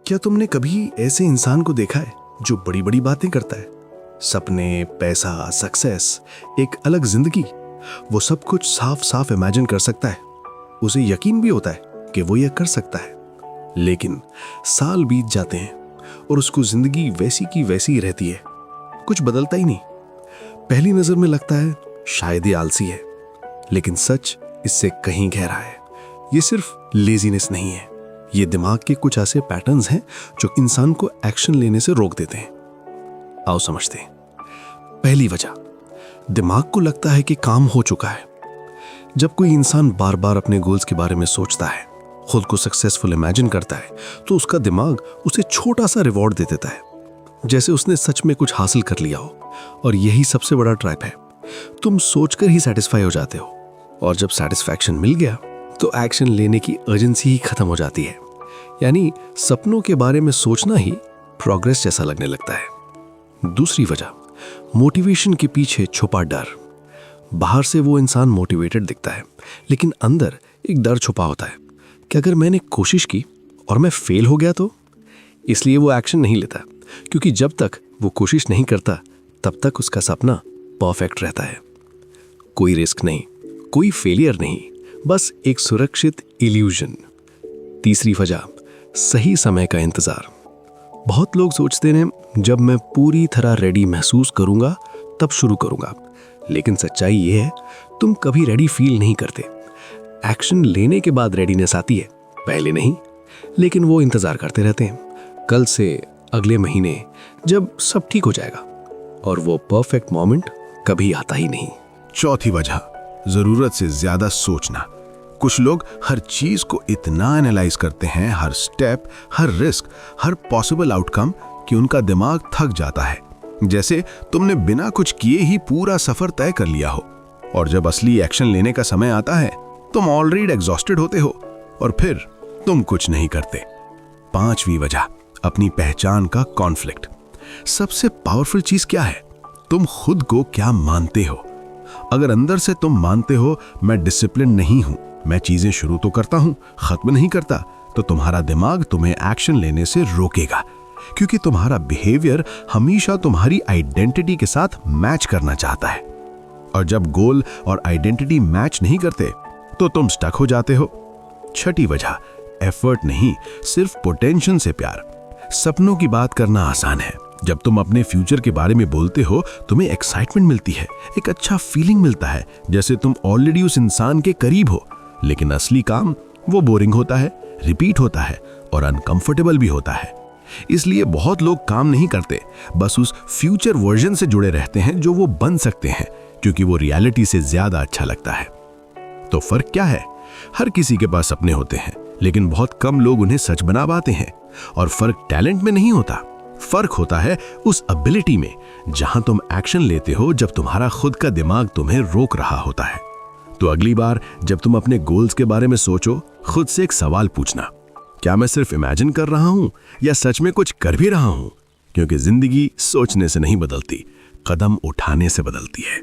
क्या तुमने कभी ऐसे इंसान को देखा है जो बड़ी बड़ी बातें करता है? सपने, पैसा, सक्सेस, एक अलग जिंदगी, वो सब कुछ साफ साफ इमेजिन कर सकता है। उसे यकीन भी होता है कि वो यह कर सकता है। लेकिन साल बीत जाते हैं और उसको जिंदगी वैसी की वैसी ही रहती है, कुछ बदलता ही नहीं। पहली नजर में लगता है शायद ये आलसी है, लेकिन सच इससे कहीं गहरा है। ये सिर्फ लेजीनेस नहीं है, ये दिमाग के कुछ ऐसे पैटर्न्स हैं जो इंसान को एक्शन लेने से रोक देते हैं। आओ समझते हैं। पहली वजह, दिमाग को लगता है कि काम हो चुका है। जब कोई इंसान बार बार अपने गोल्स के बारे में सोचता है, खुद को सक्सेसफुल इमेजिन करता है, तो उसका दिमाग उसे छोटा सा रिवॉर्ड दे देता है, जैसे उसने सच में कुछ हासिल कर लिया हो। और यही सबसे बड़ा ट्रैप है। तुम सोचकर ही सेटिस्फाई हो जाते हो, और जब सेटिस्फैक्शन मिल गया तो एक्शन लेने की अर्जेंसी ही खत्म हो जाती है। यानी सपनों के बारे में सोचना ही प्रोग्रेस जैसा लगने लगता है। दूसरी वजह, मोटिवेशन के पीछे छुपा डर। बाहर से वो इंसान मोटिवेटेड दिखता है, लेकिन अंदर एक डर छुपा होता है कि अगर मैंने कोशिश की और मैं फेल हो गया तो। इसलिए वो एक्शन नहीं लेता, क्योंकि जब तक वो कोशिश नहीं करता तब तक उसका सपना परफेक्ट रहता है। कोई रिस्क नहीं, कोई फेलियर नहीं, बस एक सुरक्षित इल्यूजन। तीसरी वजह, सही समय का इंतजार। बहुत लोग सोचते हैं जब मैं पूरी तरह रेडी महसूस करूंगा तब शुरू करूंगा, लेकिन सच्चाई ये है तुम कभी रेडी फील नहीं करते। एक्शन लेने के बाद रेडीनेस आती है, पहले नहीं। लेकिन वो इंतजार करते रहते हैं, कल से, अगले महीने, जब सब ठीक हो जाएगा, और वो परफेक्ट मोमेंट कभी आता ही नहीं। चौथी वजह, जरूरत से ज्यादा सोचना। कुछ लोग हर चीज को इतना एनालाइज करते हैं, हर स्टेप, हर रिस्क, हर पॉसिबल आउटकम, कि उनका दिमाग थक जाता है, जैसे तुमने बिना कुछ किए ही पूरा सफर तय कर लिया हो। और जब असली एक्शन लेने का समय आता है, तुम ऑलरेडी एग्जॉस्टेड होते हो और फिर तुम कुछ नहीं करते। पांचवी वजह, अपनी पहचान का कॉन्फ्लिक्ट। सबसे पावरफुल चीज क्या है? तुम खुद को क्या मानते हो? अगर अंदर से तुम मानते हो मैं डिसिप्लिन नहीं हूं, मैं चीजें शुरू तो करता हूं, खत्म नहीं करता, तो तुम्हारा दिमाग तुम्हें एक्शन लेने से रोकेगा, क्योंकि तुम्हारा बिहेवियर हमेशा तुम्हारी आइडेंटिटी के साथ मैच करना चाहता है। और जब गोल और आइडेंटिटी मैच नहीं करते तो तुम स्टक हो जाते हो। छठी वजह, एफर्ट नहीं, सिर्फ पोटेंशियल से प्यार। सपनों की बात करना आसान है। जब तुम अपने फ्यूचर के बारे में बोलते हो, तुम्हें एक्साइटमेंट मिलती है, एक अच्छा फीलिंग मिलता है, जैसे तुम ऑलरेडी उस इंसान के करीब हो। लेकिन असली काम वो बोरिंग होता है, रिपीट होता है और अनकंफर्टेबल भी होता है। इसलिए बहुत लोग काम नहीं करते, बस उस फ्यूचर वर्जन से जुड़े रहते हैं जो वो बन सकते हैं, क्योंकि वो रियलिटी से ज्यादा अच्छा लगता है। तो फर्क क्या है? हर किसी के पास सपने होते हैं, लेकिन बहुत कम लोग उन्हें सच बना पाते हैं। और फर्क टैलेंट में नहीं होता, फर्क होता है उस एबिलिटी में जहां तुम एक्शन लेते हो जब तुम्हारा खुद का दिमाग तुम्हें रोक रहा होता है। तो अगली बार जब तुम अपने गोल्स के बारे में सोचो, खुद से एक सवाल पूछना, क्या मैं सिर्फ इमेजिन कर रहा हूं या सच में कुछ कर भी रहा हूं? क्योंकि जिंदगी सोचने से नहीं बदलती, कदम उठाने से बदलती है।